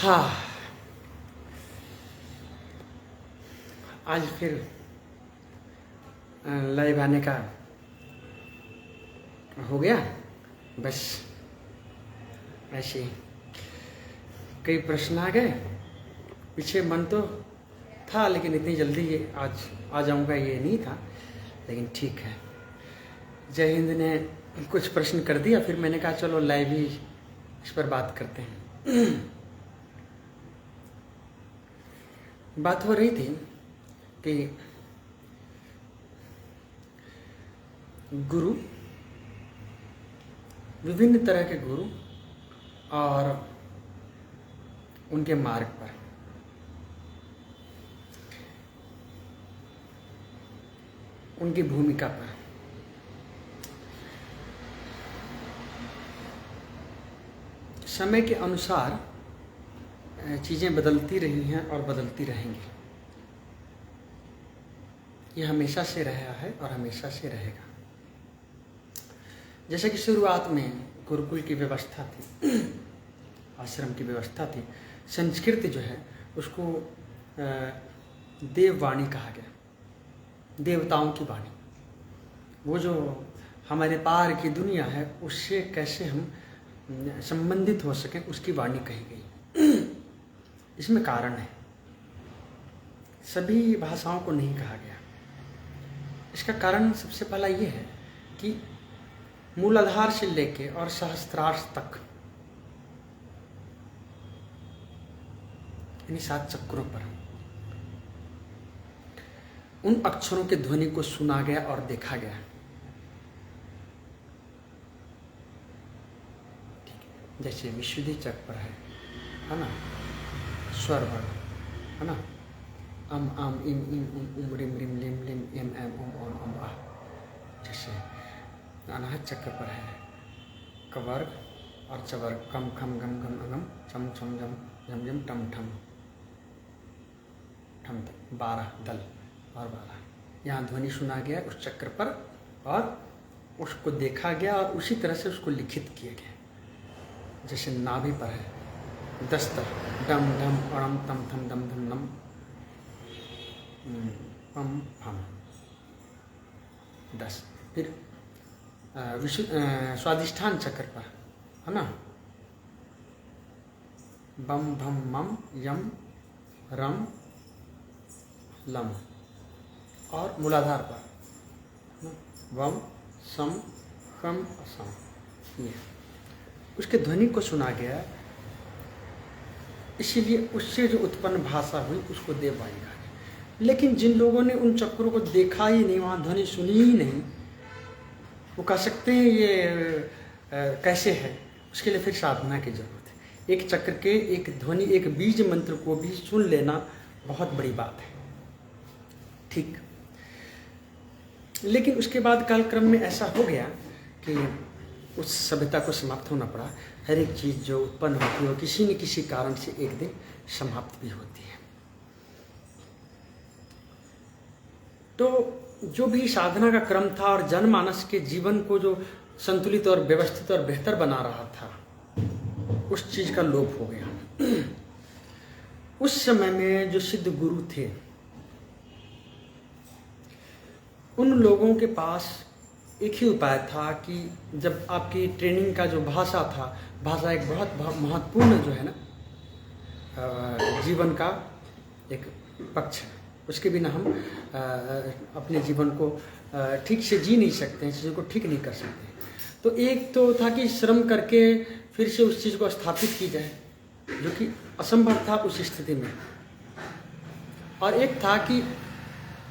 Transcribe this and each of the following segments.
हाँ, आज फिर लाइव आने का हो गया। बस ऐसे कई प्रश्न आ गए। पीछे मन तो था, लेकिन इतनी जल्दी ये आज आ जाऊंगा ये नहीं था, लेकिन ठीक है। जय हिंद ने कुछ प्रश्न कर दिया, फिर मैंने कहा चलो लाइव ही इस पर बात करते हैं। बात हो रही थी कि गुरु, विभिन्न तरह के गुरु और उनके मार्ग पर उनकी भूमिका पर। समय के अनुसार चीज़ें बदलती रही हैं और बदलती रहेंगी। यह हमेशा से रहा है और हमेशा से रहेगा। जैसे कि शुरुआत में गुरुकुल की व्यवस्था थी, आश्रम की व्यवस्था थी। संस्कृत जो है उसको देववाणी कहा गया, देवताओं की वाणी। वो जो हमारे पार की दुनिया है उससे कैसे हम संबंधित हो सकें, उसकी वाणी कही गई। इसमें कारण है, सभी भाषाओं को नहीं कहा गया। इसका कारण सबसे पहला ये है कि मूलाधार से लेके और सहस्त्रार्थ तक, यानी 7 चक्रों पर उन अक्षरों के ध्वनि को सुना गया और देखा गया। जैसे विशुद्धि चक्र है ना, स्वर वर्ण है ना, अम आम इम इम उम रिम रिम लिम लिम एम एम उम ओम अम आ। जैसे अनाहत चक्र पर है कवर्ग और चवर्ग, कम खम गम गम अगम चम छम जम झम झम टम ठम ठम 12 दल और 12। यहाँ ध्वनि सुना गया उस चक्र पर और उसको देखा गया और उसी तरह से उसको लिखित किया गया। जैसे नाभि पर है 10 दल, डम ढम अड़म तम थम दम धम नम पम फम 10। फिर स्वादिष्ठान चक्र पर है ना, बम भम मम यम रम लम। और मूलाधार पर वम सम कम असम। ये उसके ध्वनि को सुना गया, इसीलिए उससे जो उत्पन्न भाषा हुई उसको देववाणी कहा गया। लेकिन जिन लोगों ने उन चक्रों को देखा ही नहीं, वहाँ ध्वनि सुनी ही नहीं, वो कह सकते हैं ये कैसे है। उसके लिए फिर साधना की जरूरत है। एक चक्र के एक ध्वनि, एक बीज मंत्र को भी सुन लेना बहुत बड़ी बात है, ठीक। लेकिन उसके बाद कालक्रम में ऐसा हो गया कि उस सभ्यता को समाप्त होना पड़ा। हर एक चीज़ जो उत्पन्न होती है वो किसी न किसी कारण से एक दिन समाप्त भी होती है। तो जो भी साधना का क्रम था और जनमानस के जीवन को जो संतुलित और व्यवस्थित और बेहतर बना रहा था, उस चीज का लोप हो गया। उस समय में जो सिद्ध गुरु थे, उन लोगों के पास एक ही उपाय था कि जब आपकी ट्रेनिंग का जो भाषा था, भाषा एक बहुत महत्वपूर्ण जो है ना जीवन का एक पक्ष है। उसके बिना हम अपने जीवन को ठीक से जी नहीं सकते हैं, चीज़ों को ठीक नहीं कर सकते। तो एक तो था कि श्रम करके फिर से उस चीज़ को स्थापित की जाए, जो कि असंभव था उस स्थिति में। और एक था कि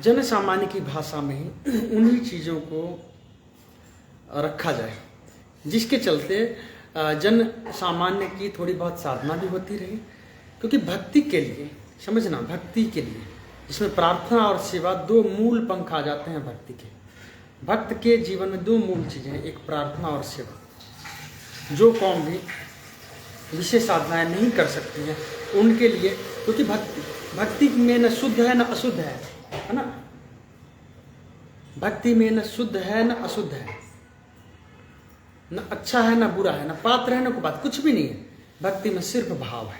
जन सामान्य की भाषा में ही उन्हीं चीज़ों को रखा जाए, जिसके चलते जन सामान्य की थोड़ी बहुत साधना भी होती रही। क्योंकि भक्ति के लिए, समझना, भक्ति के लिए जिसमें प्रार्थना और सेवा 2 मूल पंख आ जाते हैं भक्ति के। भक्त के जीवन में 2 मूल चीज़ें हैं, एक प्रार्थना और सेवा। जो कौम भी विशेष साधनाएं नहीं कर सकती हैं उनके लिए, क्योंकि भक्ति में न शुद्ध है न अशुद्ध है ना। भक्ति में न शुद्ध है न अशुद्ध है, न अच्छा है न बुरा है, न पात्र है न कुपात्र, कुछ भी नहीं है। भक्ति में सिर्फ भाव है।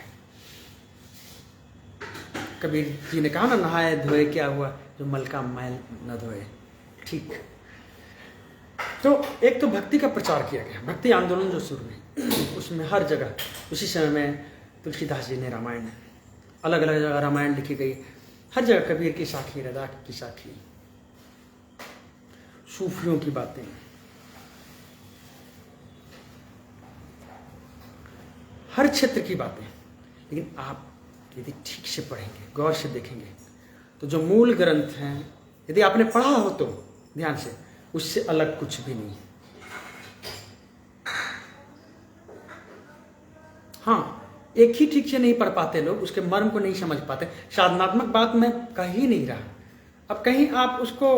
कबीर जी ने कहा ना, नहाए धोए क्या हुआ, जो मल का मैल न धोए। ठीक। तो एक तो भक्ति का प्रचार किया गया, भक्ति आंदोलन जो शुरू हुई उसमें हर जगह उसी समय में तुलसीदास जी ने रामायण, अलग अलग जगह रामायण लिखी गई, हर जगह कबीर की साखी, रदाक की साखी, सूफियों की बातें, हर क्षेत्र की बातें। लेकिन आप यदि ठीक से पढ़ेंगे, गौर से देखेंगे, तो जो मूल ग्रंथ हैं यदि आपने पढ़ा हो तो ध्यान से, उससे अलग कुछ भी नहीं। हाँ, एक ही ठीक से नहीं पढ़ पाते लोग, उसके मर्म को नहीं समझ पाते। साधनात्मक बात मैं कह ही नहीं रहा। अब कहीं आप उसको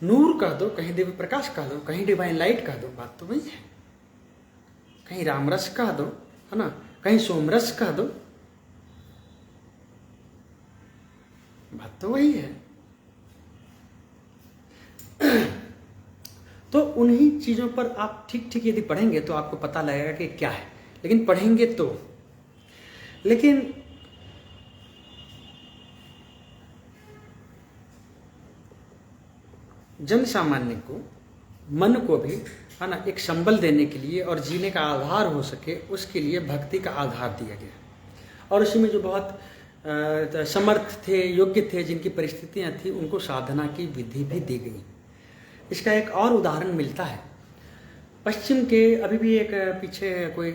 नूर कह दो, कहीं दिव्य प्रकाश कह दो, कहीं डिवाइन लाइट कह दो, बात तो वही है। कहीं रामरस कह दो, है ना, कहीं सोमरस कह दो, बात तो वही है। तो उन्हीं चीजों पर आप ठीक ठीक यदि पढ़ेंगे तो आपको पता लगेगा कि क्या है। लेकिन पढ़ेंगे तो, लेकिन जन सामान्य को, मन को भी, है ना, एक संबल देने के लिए और जीने का आधार हो सके, उसके लिए भक्ति का आधार दिया गया। और उसी में जो बहुत समर्थ थे, योग्य थे, जिनकी परिस्थितियां थी, उनको साधना की विधि भी दी गई। इसका एक और उदाहरण मिलता है पश्चिम के। अभी भी एक पीछे कोई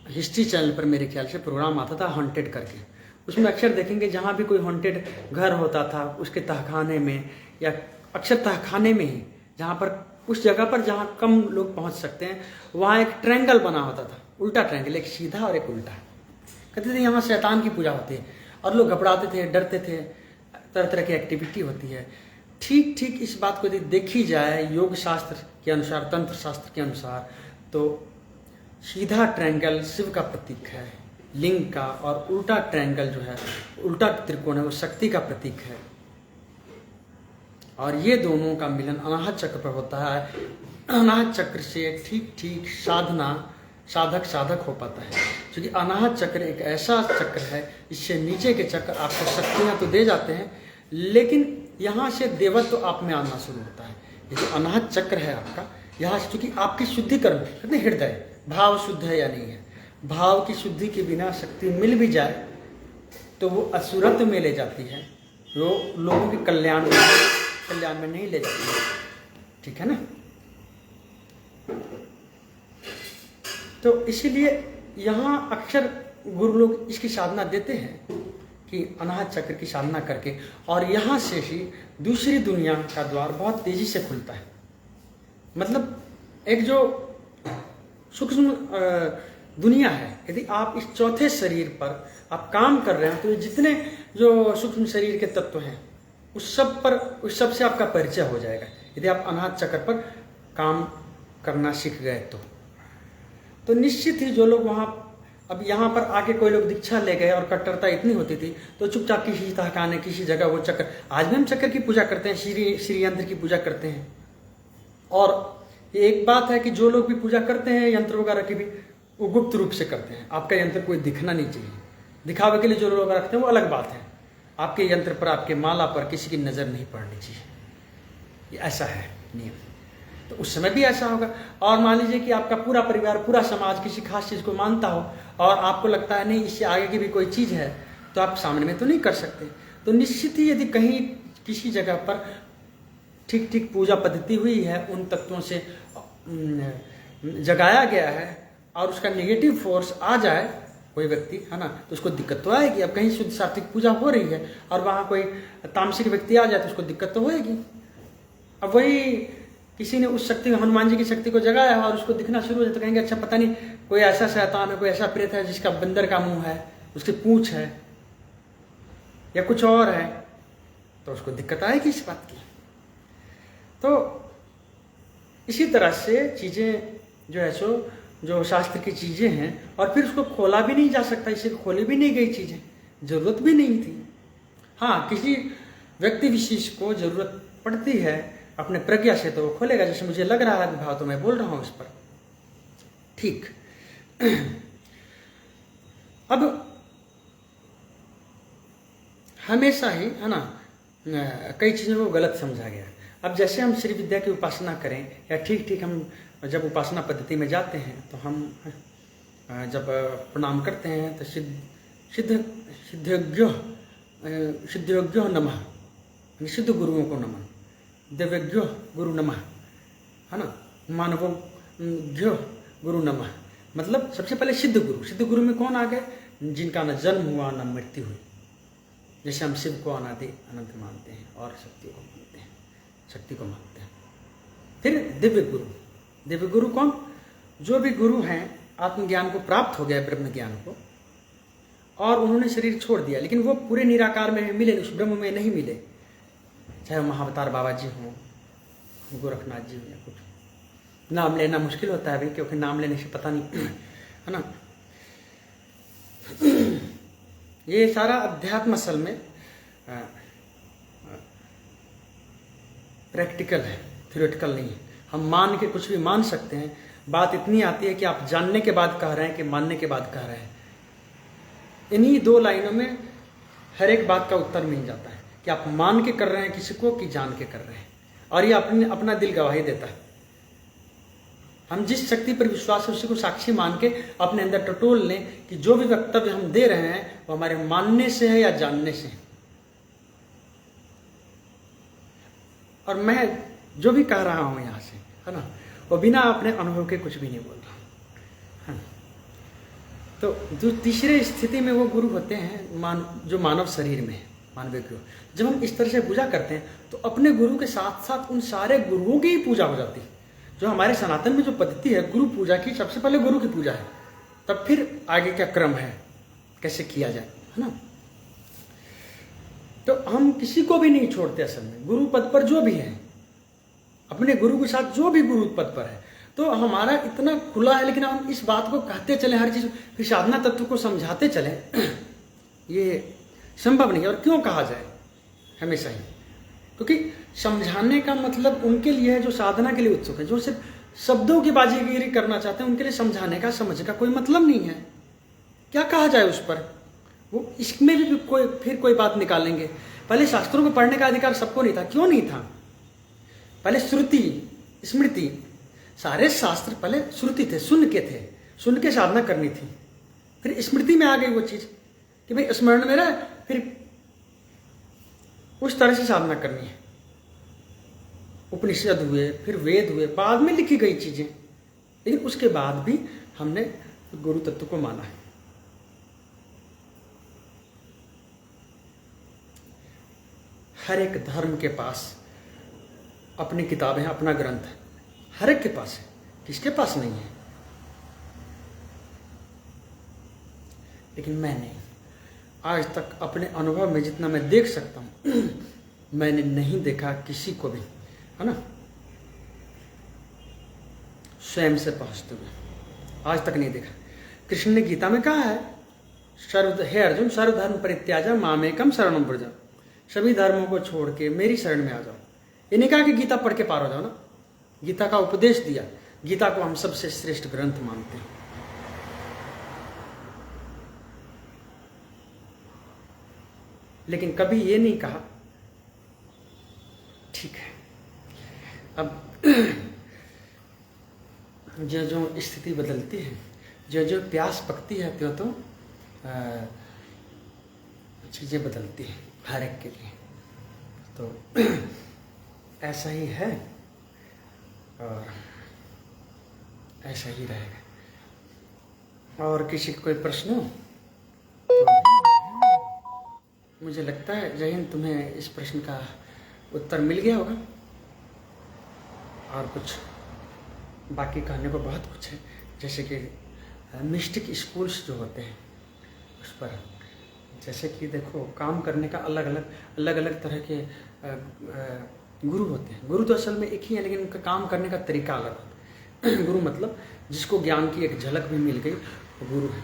हिस्ट्री चैनल पर मेरे ख्याल से प्रोग्राम आता था हॉन्टेड करके, उसमें अक्सर देखेंगे जहाँ भी कोई हॉन्टेड घर होता था उसके तहखाने में, या अक्सर तहखाने में ही, जहाँ पर उस जगह पर जहाँ कम लोग पहुँच सकते हैं, वहाँ एक ट्रायंगल बना होता था, उल्टा ट्रायंगल, एक सीधा और एक उल्टा। कहते थे यहाँ शैतान की पूजा होती है, और लोग घबराते थे, डरते थे, तरह तरह की एक्टिविटी होती है। ठीक ठीक इस बात को यदि देखी जाए योग शास्त्र के अनुसार, तंत्र शास्त्र के अनुसार, तो सीधा ट्रायंगल शिव का प्रतीक है, लिंग का, और उल्टा ट्रायंगल जो है, उल्टा त्रिकोण है, वो शक्ति का प्रतीक है। और ये दोनों का मिलन अनाहत चक्र पर होता है। अनाहत चक्र से ठीक ठीक साधना, साधक साधक हो पाता है। क्योंकि अनाहत चक्र एक ऐसा चक्र है, इससे नीचे के चक्र आपको शक्तियाँ तो दे जाते हैं, लेकिन यहाँ से देवत्व तो आप में आना शुरू होता है। ये जो अनाहत चक्र है आपका, यहाँ से चूंकि आपकी शुद्धिकरण, कहते हैं हृदय भाव शुद्ध है या नहीं है, भाव की शुद्धि के बिना शक्ति मिल भी जाए तो वो असुरत्व में ले जाती है, वो लोगों के कल्याण में नहीं ले जाती है। ठीक है ना। तो इसीलिए यहाँ अक्सर गुरु लोग इसकी साधना देते हैं कि अनाहत चक्र की साधना करके, और यहाँ से ही दूसरी दुनिया का द्वार बहुत तेजी से खुलता है। मतलब एक जो सूक्ष्म दुनिया है, यदि आप इस चौथे शरीर पर आप काम कर रहे हैं, तो जितने जो सूक्ष्म शरीर के तत्व हैं उस सब से आपका परिचय हो जाएगा, यदि आप अनाहत चक्र पर काम करना सीख गए तो निश्चित ही जो लोग वहाँ, अब यहाँ पर आके कोई लोग दीक्षा ले गए और कट्टरता इतनी होती थी तो चुपचाप किसी तहखाने, किसी जगह वो चक्र, आज भी हम चक्र की पूजा करते हैं, श्री यंत्र की पूजा करते हैं। और एक बात है कि जो लोग भी पूजा करते हैं यंत्र वगैरह की भी, वो गुप्त रूप से करते हैं। आपका यंत्र कोई दिखना नहीं चाहिए, दिखावे के लिए जो लोग रखते हैं वो अलग बात है। आपके यंत्र पर, आपके माला पर किसी की नज़र नहीं पड़नी चाहिए, ये ऐसा है नियम। तो उस समय भी ऐसा होगा। और मान लीजिए कि आपका पूरा परिवार, पूरा समाज किसी खास चीज़ को मानता हो और आपको लगता है नहीं इससे आगे की भी कोई चीज़ है, तो आप सामने में तो नहीं कर सकते। तो निश्चित ही यदि कहीं किसी जगह पर ठीक ठीक पूजा पद्धति हुई है, उन तत्वों से जगाया गया है, और उसका नेगेटिव फोर्स आ जाए कोई व्यक्ति, है ना, तो उसको दिक्कत तो आएगी। अब कहीं शुद्ध सात्विक पूजा हो रही है और वहाँ कोई तामसिक व्यक्ति आ जाए तो उसको दिक्कत तो होएगी। अब वही किसी ने उस शक्ति, हनुमान जी की शक्ति को जगाया है और उसको दिखना शुरू हो जाए तो कहेंगे अच्छा पता नहीं कोई ऐसा शैतान है, कोई ऐसा प्रेत है जिसका बंदर का मुंह है, उसकी पूंछ है या कुछ और है, तो उसको दिक्कत आएगी इस बात की। तो इसी तरह से चीज़ें जो है सो, जो शास्त्र की चीज़ें हैं, और फिर उसको खोला भी नहीं जा सकता, इसे खोली भी नहीं गई चीज़ें, ज़रूरत भी नहीं थी। हाँ, किसी व्यक्ति विशेष को ज़रूरत पड़ती है अपने प्रज्ञा से तो वो खोलेगा, जैसे मुझे लग रहा है भाव तो मैं बोल रहा हूँ इस पर। ठीक। अब हमेशा ही है ना कई चीज़ों को गलत समझा गया। अब जैसे हम श्री विद्या की उपासना करें या ठीक हम जब उपासना पद्धति में जाते हैं तो हम जब प्रणाम करते हैं तो सिद्धयोग्यो नमः, सिद्ध गुरुओं को नमन, दिव्यज्ञो गुरु नमः, है ना, मानवोज्ञो गुरु नमः। मतलब सबसे पहले सिद्ध गुरु में कौन आ गए? जिनका न जन्म हुआ न मृत्यु हुई। जैसे हम शिव को अनादि अनंत मानते हैं और शक्ति को मानते हैं। फिर दिव्य गुरु कौन? जो भी गुरु हैं आत्मज्ञान को प्राप्त हो गया, ब्रह्म ज्ञान को, और उन्होंने शरीर छोड़ दिया, लेकिन वो पूरे निराकार में मिले, उस ब्रह्म में नहीं मिले। चाहे महाअवतार बाबा जी हों, गोरखनाथ जी हों या कुछ। नाम लेना मुश्किल होता है भाई, क्योंकि नाम लेने से पता नहीं है ना। ये सारा अध्यात्म असल में प्रैक्टिकल है, थ्योरेटिकल नहीं है। हम मान के कुछ भी मान सकते हैं। बात इतनी आती है कि आप जानने के बाद कह रहे हैं कि मानने के बाद कह रहे हैं। इन्हीं 2 लाइनों में हर एक बात का उत्तर मिल जाता है कि आप मान के कर रहे हैं किसी को कि जान के कर रहे हैं। और ये अपना दिल गवाही देता है। हम जिस शक्ति पर विश्वास है उसी को साक्षी मान के अपने अंदर टटोल लें कि जो भी वक्तव्य हम दे रहे हैं वो हमारे मानने से है या जानने से है। और मैं जो भी कह रहा हूं यहां से, है ना, वो बिना अपने अनुभव के कुछ भी नहीं बोल रहा हूं। तो जो तीसरे स्थिति में वो गुरु होते हैं जो मानव शरीर में है, मानवीय गुरु। जब हम इस तरह से पूजा करते हैं तो अपने गुरु के साथ साथ उन सारे गुरुओं की ही पूजा हो जाती है। जो हमारे सनातन में जो पद्धति है गुरु पूजा की, सबसे पहले गुरु की पूजा है, तब फिर आगे क्या क्रम है, कैसे किया जाए, है ना। तो हम किसी को भी नहीं छोड़ते असल में। गुरु पद पर जो भी है, अपने गुरु के साथ जो भी गुरु पद पर है, तो हमारा इतना खुला है। लेकिन हम इस बात को कहते चले, हर चीज फिर साधना तत्व को समझाते चले, ये संभव नहीं है। और क्यों कहा जाए हमेशा ही? क्योंकि समझाने का मतलब उनके लिए है जो साधना के लिए उत्सुक है, जो सिर्फ शब्दों की बाजीगिरी करना चाहते हैं। उनके लिए समझाने का, समझ का कोई मतलब नहीं है। क्या कहा जाए उस पर? वो इसमें भी कोई बात निकालेंगे। पहले शास्त्रों को पढ़ने का अधिकार सबको नहीं था। क्यों नहीं था? पहले श्रुति स्मृति, सारे शास्त्र पहले श्रुति थे, सुन के साधना करनी थी। फिर स्मृति में आ गई वो चीज कि भाई स्मरण में रहे, फिर उस तरह से साधना करनी है। उपनिषद हुए, फिर वेद हुए, बाद में लिखी गई चीजें, लेकिन उसके बाद भी हमने गुरु तत्व को माना है। हर एक धर्म के पास अपनी किताबें हैं, अपना ग्रंथ है, हर एक के पास है। किसके पास नहीं है? लेकिन मैंने आज तक अपने अनुभव में जितना मैं देख सकता हूं मैंने नहीं देखा किसी को भी, है ना, स्वयं से पहुंचते हुए आज तक नहीं देखा। कृष्ण ने गीता में कहा है, हे अर्जुन, सर्वधर्म परित्याज्य मामेकम शरणं व्रज। सभी धर्मों को छोड़ के मेरी शरण में आ जाओ। ये नहीं कहा कि गीता पढ़ के पार हो जाओ ना। गीता का उपदेश दिया। गीता को हम सबसे श्रेष्ठ ग्रंथ मानते हैं। लेकिन कभी ये नहीं कहा ठीक है, अब जो जो स्थिति बदलती है, जो जो प्यास पकती है, तो चीज़ें बदलती हैं हर एक के लिए। तो ऐसा ही है और ऐसा ही रहेगा। और किसी का कोई प्रश्न हो तो मुझे लगता है जय हिंद, तुम्हें इस प्रश्न का उत्तर मिल गया होगा। और कुछ बाकी कहने को बहुत कुछ है, जैसे कि मिस्टिक स्कूल्स जो होते हैं उस पर, जैसे कि देखो काम करने का अलग अलग तरह के गुरु होते हैं। गुरु तो असल में एक ही है, लेकिन उनका काम करने का तरीका अलग होता है। गुरु मतलब जिसको ज्ञान की एक झलक भी मिल गई वो गुरु है।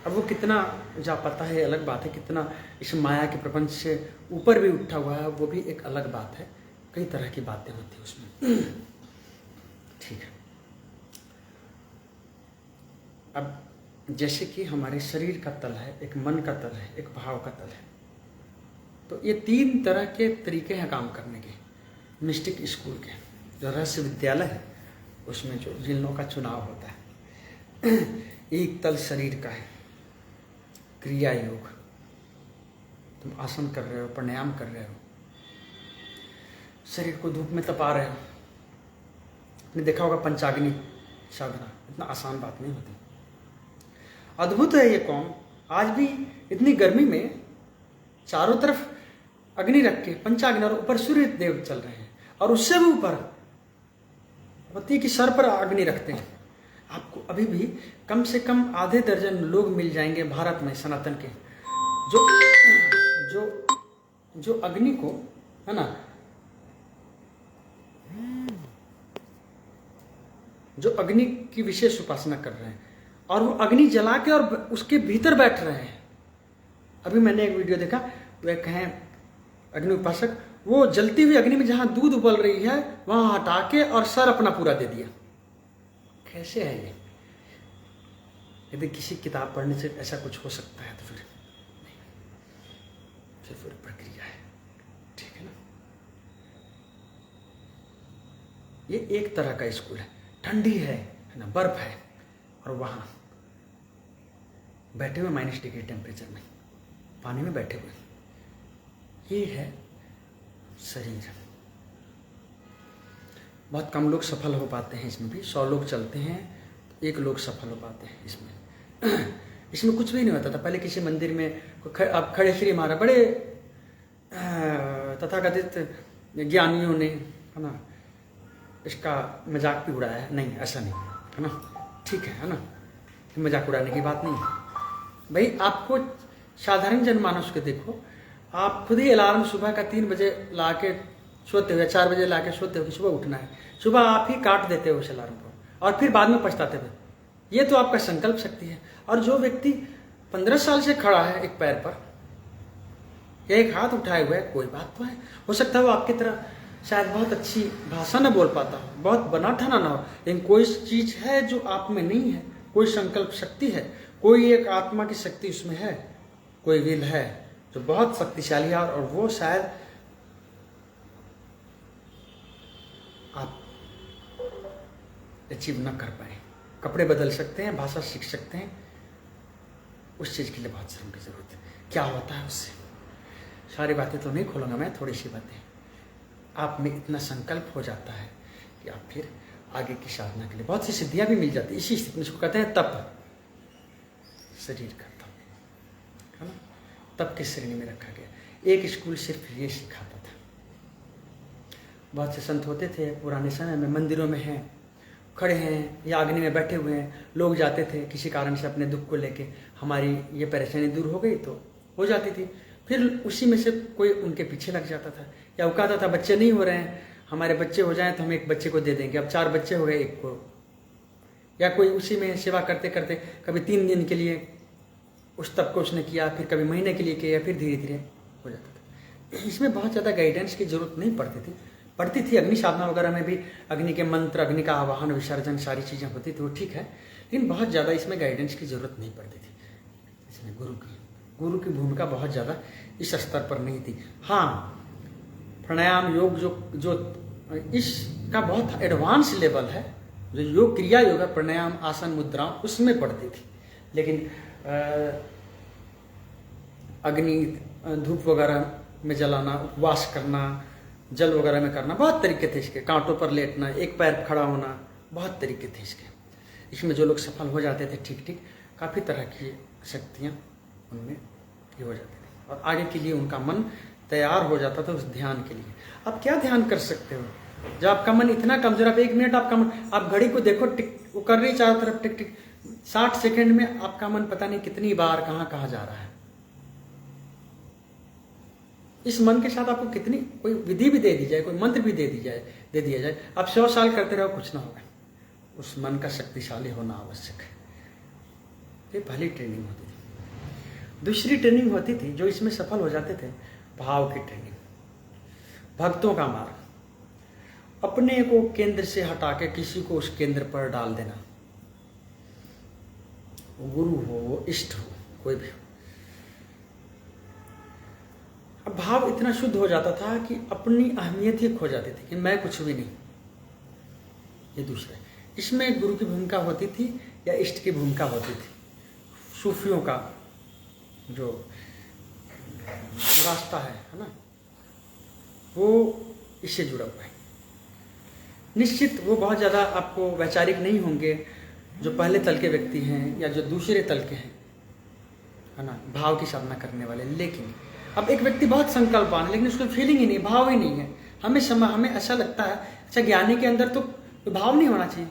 अब वो कितना जा पाता है अलग बात है, कितना इस माया के प्रपंच से ऊपर भी उठा हुआ है वो भी एक अलग बात है। कई तरह की बातें होती हैं उसमें। ठीक है, अब जैसे कि हमारे शरीर का तल है, एक मन का तल है, एक भाव का तल है। तो ये 3 तरह के तरीके हैं काम करने के मिस्टिक स्कूल के। जो रहस्य विद्यालय है उसमें जो जिनों का चुनाव होता है, एक तल शरीर का है, क्रिया योग, तुम आसन कर रहे हो, प्राणायाम कर रहे हो, शरीर को धूप में तपा रहे हो। आपने देखा होगा पंचाग्नि साधना, इतना आसान बात नहीं होती। अद्भुत है ये कौम, आज भी इतनी गर्मी में चारों तरफ अग्नि रख के पंचाग्नि, और ऊपर सूर्य देव चल रहे हैं, और उससे भी ऊपर पति की सर पर अग्नि रखते हैं। आपको अभी भी कम से कम आधे दर्जन लोग मिल जाएंगे भारत में सनातन के जो जो जो अग्नि को, है ना, जो अग्नि की विशेष उपासना कर रहे हैं, और वो अग्नि जला के और उसके भीतर बैठ रहे हैं। अभी मैंने एक वीडियो देखा, वह कहें अग्नि उपासक, वो जलती हुई अग्नि में जहां दूध उबल रही है वहां हटा के और सर अपना पूरा दे दिया। कैसे है ये? यदि किसी किताब पढ़ने से ऐसा कुछ हो सकता है तो फिर नहीं, फिर पूरी प्रक्रिया है, ठीक है ना। ये एक तरह का स्कूल है, ठंडी है ना, बर्फ है, और वहां बैठे हुए -डिग्री टेम्परेचर में पानी में बैठे हुए, ये है शरीर। बहुत कम लोग सफल हो पाते हैं इसमें भी। 100 लोग चलते हैं तो 1 लोग सफल हो पाते हैं इसमें। इसमें कुछ भी नहीं होता था। पहले किसी मंदिर में अब खड़े श्री महाराज, बड़े तथाकथित ज्ञानियों ने, है ना, इसका मजाक भी उड़ाया है। नहीं, ऐसा नहीं है ना, ठीक है ना, मजाक उड़ाने की बात नहीं है भाई। आपको साधारण जनमानस के देखो, आप खुद ही अलार्म सुबह का 3 बजे ला के सोते हुए, 4 बजे ला के सोते हुए, सुबह उठना है, सुबह आप ही काट देते हो उस अलार्म को, और फिर बाद में पछताते हुए। ये तो आपका संकल्प शक्ति है। और जो व्यक्ति 15 साल से खड़ा है एक पैर पर या एक हाथ उठाए हुए, कोई बात तो है। हो सकता है वो आपकी तरह शायद बहुत अच्छी भाषा न बोल पाता हो, बहुत बना ठना ना हो, लेकिन कोई चीज है जो आप में नहीं है, कोई संकल्प शक्ति है, कोई एक आत्मा की शक्ति उसमें है, कोई विल है जो बहुत शक्तिशाली है, और वो शायद आप अचीव न कर पाए। कपड़े बदल सकते हैं, भाषा सीख सकते हैं, उस चीज के लिए बहुत श्रम की जरूरत है। क्या होता है उससे, सारी बातें तो नहीं खोलूंगा मैं, थोड़ी सी बातें। आप में इतना संकल्प हो जाता है कि आप फिर आगे की साधना के लिए बहुत सी सिद्धियां भी मिल जाती है। इसी स्थिति में इसको कहते हैं तप, शरीर का तप, है ना। तप की श्रेणी में रखा गया। एक स्कूल सिर्फ ये सिखाता था। बहुत से संत होते थे पुराने समय में, मंदिरों में हैं, खड़े हैं या अग्नि में बैठे हुए हैं, लोग जाते थे किसी कारण से अपने दुख को लेके, हमारी ये परेशानी दूर हो गई तो हो जाती थी, फिर उसी में से कोई उनके पीछे लग जाता था, या वो कहता था बच्चे नहीं हो रहे हैं, हमारे बच्चे हो जाएं तो हम एक बच्चे को दे देंगे, अब 4 बच्चे हो गए, एक को, या कोई उसी में सेवा करते करते कभी 3 दिन के लिए उस तप को उसने किया, फिर कभी महीने के लिए किया, फिर धीरे धीरे हो जाता था। इसमें बहुत ज़्यादा गाइडेंस की जरूरत नहीं पड़ती थी। अग्नि साधना वगैरह में भी अग्नि के मंत्र, अग्नि का आवाहन, विसर्जन, सारी चीज़ें होती थी, वो ठीक है, लेकिन बहुत ज़्यादा इसमें गाइडेंस की जरूरत नहीं पड़ती थी। इसमें गुरु की भूमिका बहुत ज़्यादा इस स्तर पर नहीं थी। हाँ, प्राणायाम योग जो इसका बहुत एडवांस लेवल है, जो योग क्रिया योग है, प्राणायाम, आसन, मुद्राओं, उसमें पड़ती थी। लेकिन अग्नि, धूप वगैरह में जलाना, उपवास करना, जल वगैरह में करना, बहुत तरीके थे इसके। कांटों पर लेटना, एक पैर खड़ा होना, बहुत तरीके थे इसके। इसमें जो लोग सफल हो जाते थे ठीक काफ़ी तरह की शक्तियाँ उनमें ये हो जाती थी, और आगे के लिए उनका मन तैयार हो जाता था उस ध्यान के लिए। आप क्या ध्यान कर सकते हो जब आपका मन इतना कमजोर, आप 1 मिनट आपका मन, आप घड़ी को देखो, टिक वो कर रही चारों तरफ, टिक टिक, 60 सेकंड में आपका मन पता नहीं कितनी बार कहाँ जा रहा है। इस मन के साथ आपको कितनी, कोई विधि भी दे दी जाए, कोई मंत्र भी दे दिया जाए, आप 100 साल करते रहो, कुछ ना होगा। उस मन का शक्तिशाली होना आवश्यक है। ये पहली ट्रेनिंग होती थी। दूसरी ट्रेनिंग होती थी जो इसमें सफल हो जाते थे, भाव की ट्रेनिंग, भक्तों का मार्ग, अपने को केंद्र से हटा के किसी को उस केंद्र पर डाल देना। गुरु हो, इष्ट हो, कोई भी हो। अब भाव इतना शुद्ध हो जाता था कि अपनी अहमियत ही खो जाती थी कि मैं कुछ भी नहीं। ये दूसरा है। इसमें गुरु की भूमिका होती थी या इष्ट की भूमिका होती थी। सूफियों का जो रास्ता है ना, वो इससे जुड़ा हुआ है। निश्चित वो बहुत ज़्यादा आपको वैचारिक नहीं होंगे जो पहले तल के व्यक्ति हैं या जो दूसरे तल के हैं, है ना, भाव की साधना करने वाले। लेकिन अब एक व्यक्ति बहुत संकल्पवान है लेकिन उसको फीलिंग ही नहीं, भाव ही नहीं है। हमें ऐसा लगता है अच्छा ज्ञानी के अंदर तो भाव नहीं होना चाहिए,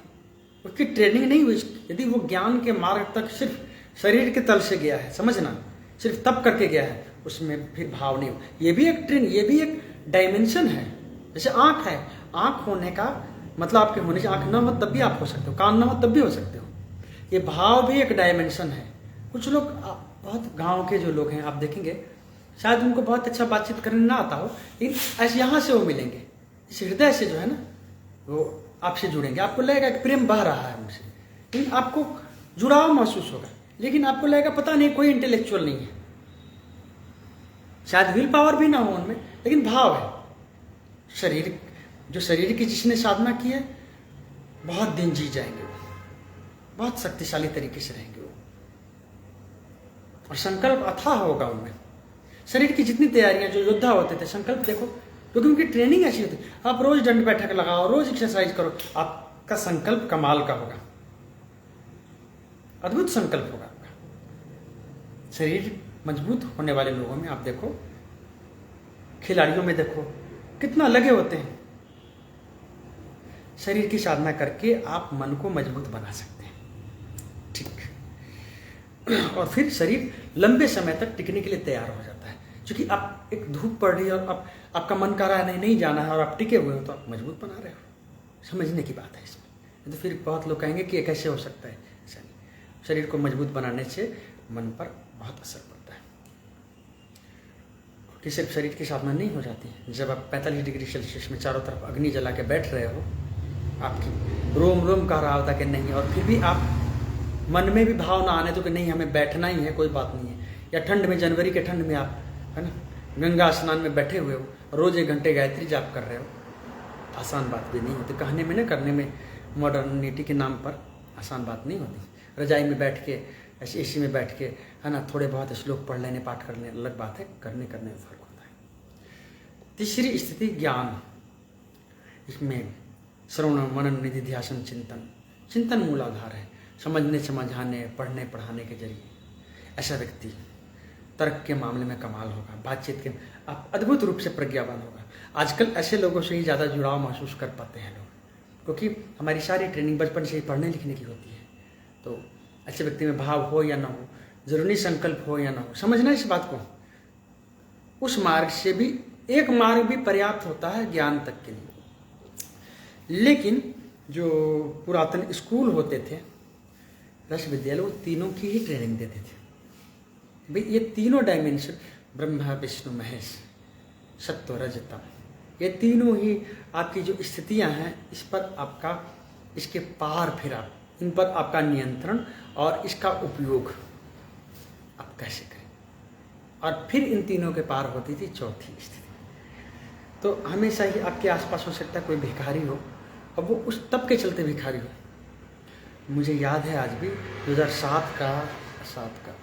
उसकी ट्रेनिंग नहीं हुई। यदि वो ज्ञान के मार्ग तक सिर्फ शरीर के तल से गया है, समझना, सिर्फ तब करके गया है, उसमें फिर भाव नहीं हो। ये भी एक डायमेंशन है। जैसे आँख है, आँख होने का मतलब आपके होने से आँख ना हो तब भी आप हो सकते हो, कान ना हो तब भी हो सकते हो। ये भाव भी एक डायमेंशन है। कुछ लोग बहुत गांव के जो लोग हैं आप देखेंगे, शायद उनको बहुत अच्छा बातचीत करने ना आता हो, लेकिन ऐसे यहाँ से वो मिलेंगे, इस हृदय से जो है ना वो आपसे जुड़ेंगे। आपको लगेगा कि प्रेम बह रहा है उनसे, लेकिन आपको जुड़ाव महसूस होगा, लेकिन आपको लगेगा पता नहीं कोई इंटेलेक्चुअल नहीं है, शायद विल पावर भी ना हो उनमें, लेकिन भाव है। शरीर की जिसने साधना की है बहुत दिन जी जाएंगे, वो बहुत शक्तिशाली तरीके से रहेंगे वो, और संकल्प अथाह होगा उनमें। शरीर की जितनी तैयारियां जो योद्धा होते थे, संकल्प देखो, क्योंकि उनकी ट्रेनिंग ऐसी होती है। आप रोज दंड बैठक लगाओ, रोज एक्सरसाइज करो, आपका संकल्प कमाल का होगा, अद्भुत संकल्प होगा आपका। शरीर मजबूत होने वाले लोगों में आप देखो, खिलाड़ियों में देखो कितना लगे होते हैं। शरीर की साधना करके आप मन को मजबूत बना सकते हैं, ठीक। और फिर शरीर लंबे समय तक टिकने के लिए तैयार हो जाता है, क्योंकि आप एक धूप पड़ रही है और आपका मन कर रहा है नहीं जाना है और आप टिके हुए हो, तो आप मजबूत बना रहे हो। समझने की बात है इसमें। तो फिर बहुत लोग कहेंगे कि ये कैसे हो सकता है। ऐसा नहीं, शरीर को मजबूत बनाने से मन पर बहुत असर पड़ता है। कि सिर्फ शरीर की साधना नहीं हो जाती। जब आप 45 डिग्री सेल्सियस में चारों तरफ अग्नि जला के बैठ रहे हो, आपकी रोम रोम कह रहा होता कि नहीं, और फिर भी आप मन में भी भाव ना आने तो कि नहीं हमें बैठना ही है, कोई बात नहीं है। या ठंड में, जनवरी के ठंड में आप, है ना, गंगा स्नान में बैठे हुए हो, रोज 1 घंटे गायत्री जाप कर रहे हो, आसान बात भी नहीं होती। कहने में ना, करने में, मॉडर्निटी के नाम पर आसान बात नहीं होती। रजाई में बैठ के, ऐसे एसी में बैठ के, है ना, थोड़े बहुत श्लोक पढ़ लेने, पाठ कर लेने अलग बात है, करने में फर्क होता है। तीसरी स्थिति ज्ञान। इसमें श्रवण मनन निधि ध्यान चिंतन मूलाधार है। समझने समझाने, पढ़ने पढ़ाने के जरिए ऐसा व्यक्ति तर्क के मामले में कमाल होगा, बातचीत के आप अद्भुत रूप से प्रज्ञावान होगा। आजकल ऐसे लोगों से ही ज़्यादा जुड़ाव महसूस कर पाते हैं लोग, क्योंकि हमारी सारी ट्रेनिंग बचपन से ही पढ़ने लिखने की होती है। तो ऐसे व्यक्ति में भाव हो या ना हो, जरूरी संकल्प हो या ना हो, समझना इस बात को। उस मार्ग से भी एक मार्ग भी पर्याप्त होता है ज्ञान तक के लिए। लेकिन जो पुरातन स्कूल होते थे, रस विद्यालय, वो तीनों की ही ट्रेनिंग देते थे। भाई ये तीनों डायमेंशन, ब्रह्मा विष्णु महेश, सत्व रज तम, ये तीनों ही आपकी जो स्थितियां हैं, इस पर आपका, इसके पार फिर आप, इन पर आपका नियंत्रण और इसका उपयोग आप कैसे करें। और फिर इन तीनों के पार होती थी चौथी स्थिति। तो हमेशा ही आपके आसपास हो सकता है कोई भिखारी हो, और वो उस तब के चलते भिखारी हो। मुझे याद है आज भी 2007 का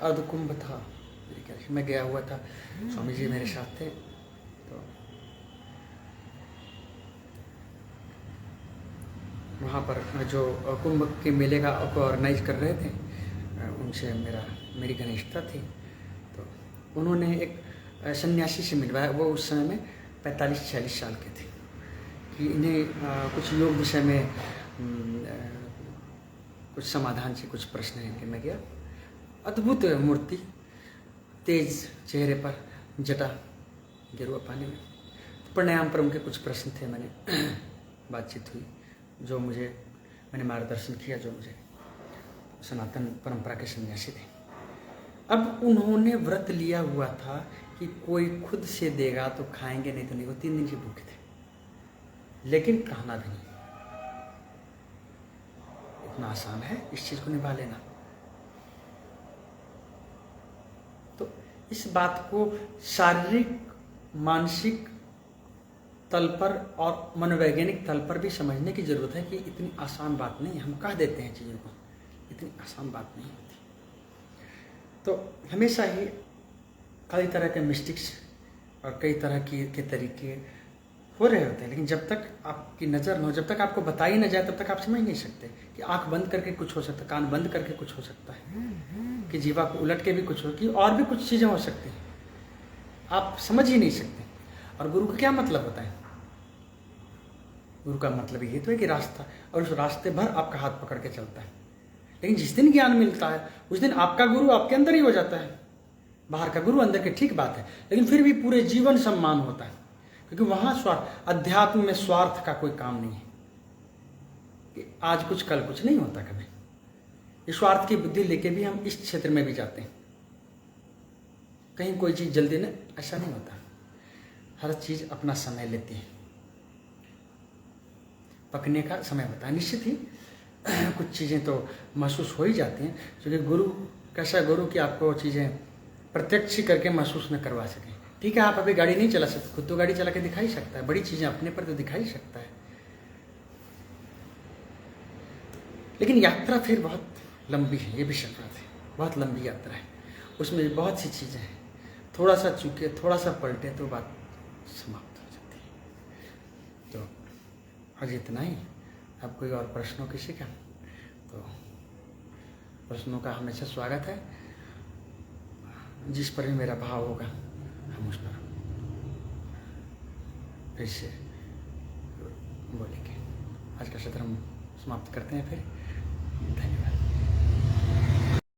अर्धकुंभ था मेरे ख्याल से, मैं गया हुआ था, स्वामी जी मेरे साथ थे। तो वहाँ पर जो कुंभ के मेले का ऑर्गेनाइज कर रहे थे, उनसे मेरी घनिष्ठता थी। तो उन्होंने एक सन्यासी से मिलवाया, वो उस समय में 45-46 साल के थे, कि इन्हें कुछ योग विषय में कुछ समाधान से कुछ प्रश्न हैं। कि मैं गया, अद्भुत मूर्ति, तेज चेहरे पर जटा, गेरुआ पानी में। प्राणायाम पर उनके कुछ प्रश्न थे, मैंने बातचीत हुई, जो मैंने मार्गदर्शन किया, जो मुझे सनातन परंपरा के सन्यासी थे। अब उन्होंने व्रत लिया हुआ था कि कोई खुद से देगा तो खाएंगे, नहीं तो नहीं। वो 3 दिन से भूखे थे, लेकिन कहना भी नहीं। इतना आसान है इस चीज को निभा लेना। तो इस बात को शारीरिक मानसिक तल पर और मनोवैज्ञानिक तल पर भी समझने की ज़रूरत है कि इतनी आसान बात नहीं है। हम कह देते हैं चीज़ों को, इतनी आसान बात नहीं होती। तो हमेशा ही कई तरह के मिस्टेक्स और कई तरह के तरीके हो रहे होते हैं, लेकिन जब तक आपकी नज़र न हो, जब तक आपको बताई न जाए, तब तक आप समझ नहीं सकते कि आंख बंद करके कुछ हो सकता है, कान बंद करके कुछ हो सकता है, कि जीवा को उलट के भी कुछ हो, कि और भी कुछ चीज़ें हो सकती हैं, आप समझ ही नहीं सकते। और गुरु का क्या मतलब होता है? गुरु का मतलब ये तो है कि रास्ता, और उस रास्ते भर आपका हाथ पकड़ के चलता है। लेकिन जिस दिन ज्ञान मिलता है उस दिन आपका गुरु आपके अंदर ही हो जाता है। बाहर का गुरु अंदर के, ठीक बात है, लेकिन फिर भी पूरे जीवन सम्मान होता है, क्योंकि वहां स्वार्थ, अध्यात्म में स्वार्थ का कोई काम नहीं है कि आज कुछ कल कुछ नहीं होता कभी। इस स्वार्थ की बुद्धि लेके भी हम इस क्षेत्र में भी जाते हैं, कहीं कोई चीज़ जल्दी नहीं, ऐसा नहीं होता। हर चीज़ अपना समय लेती है, पकने का समय होता है। निश्चित ही कुछ चीज़ें तो महसूस हो ही जाती हैं, क्योंकि गुरु कैसा गुरु कि आपको चीज़ें प्रत्यक्ष करके महसूस न करवा सकें। ठीक है, आप अभी गाड़ी नहीं चला सकते, खुद तो गाड़ी चला के दिखा ही सकता है, बड़ी चीज़ें अपने पर तो दिखा ही सकता है, लेकिन यात्रा फिर बहुत लंबी है, ये भी सच बात है, बहुत लंबी यात्रा है, उसमें बहुत सी चीज़ें हैं। थोड़ा सा चूके, थोड़ा सा पलटे तो बात समाप्त हो जाती है। तो आज इतना ही। अब कोई और प्रश्न हो किसी का तो प्रश्नों का हमेशा स्वागत है। जिस पर भी मेरा भाव होगा हम उस पर फिर से बोलेंगे। आज का सत्र हम समाप्त करते हैं फिर। धन्यवाद।